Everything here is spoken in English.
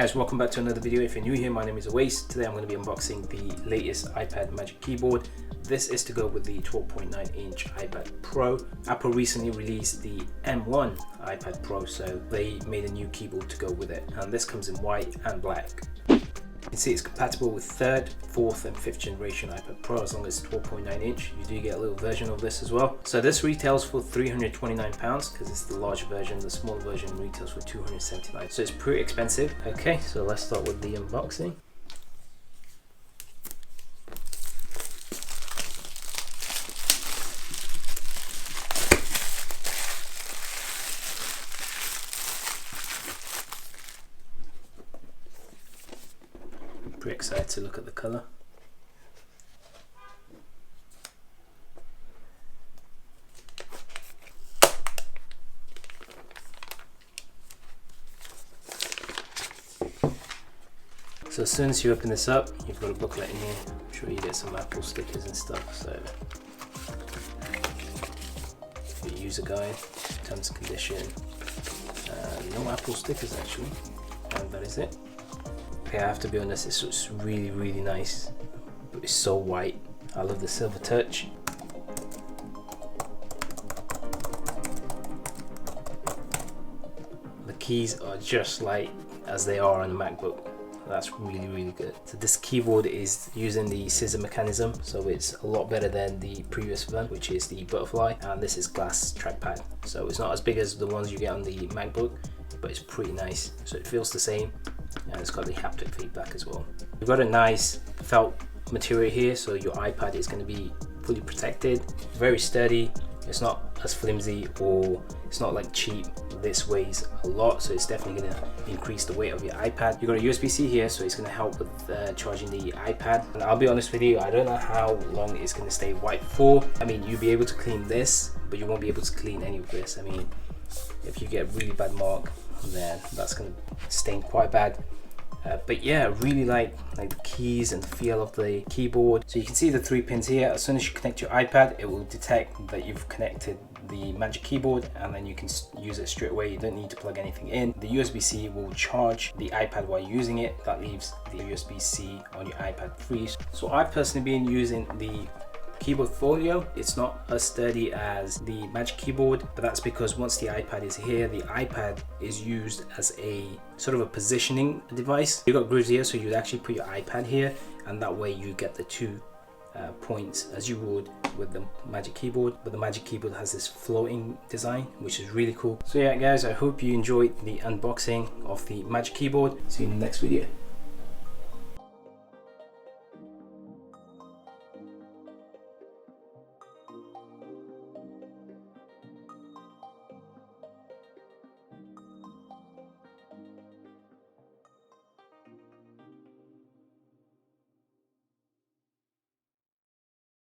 guys, welcome back to another video. If you're new here, my name is Awais. Today I'm going to be unboxing the latest iPad Magic Keyboard. This is to go with the 12.9 inch iPad Pro. Apple recently released the M1 iPad Pro, so they made a new keyboard to go with it, and this comes in white and black. You can see it's compatible with 3rd, 4th and 5th generation iPad Pro as long as it's 12.9 inch. You do get a little version of this as well. So this retails for £329 because it's the larger version. The smaller version retails for $279. So it's pretty expensive. Okay, so let's start with the unboxing. Pretty excited to look at the color. So as soon as you open this up, you've got a booklet in here. I'm sure you get some Apple stickers and stuff. So your user guide, terms and condition, no Apple stickers actually, and that is it. Okay, I have to be honest, this looks really nice, but it's so white. I love the silver touch. The keys are just like as they are on the MacBook. That's really good. So this keyboard is using the scissor mechanism, so it's a lot better than the previous one, which is the butterfly, and this is glass trackpad. So it's not as big as the ones you get on the MacBook, but it's pretty nice. So it feels the same. And it's got the haptic feedback as well. You've got a nice felt material here, so your iPad is going to be fully protected. Very sturdy. It's not as flimsy, or it's not like cheap. This weighs a lot, so it's definitely going to increase the weight of your iPad. You've got a USB-C here, so it's going to help with charging the iPad. And I'll be honest with you, I don't know how long it's going to stay white for. I mean, you'll be able to clean this, but you won't be able to clean any of this. I mean, if you get a really bad mark, then that's going to stain quite bad. But yeah, I really like the keys and the feel of the keyboard. So you can see the 3 pins here. As soon as you connect your iPad, it will detect that you've connected the Magic Keyboard, and then you can use it straight away. You don't need to plug anything in. The USB-C will charge the iPad while you're using it. That leaves the USB-C on your iPad free. So I've personally been using the keyboard folio. It's not as sturdy as the Magic Keyboard, but that's because once the iPad is here, the iPad is used as a sort of a positioning device. You've got grooves here, so you'd actually put your iPad here, and that way you get the 2 points as you would with the Magic Keyboard. But the Magic Keyboard has this floating design, which is really cool. So yeah guys, I hope you enjoyed the unboxing of the Magic Keyboard. See you in the next video.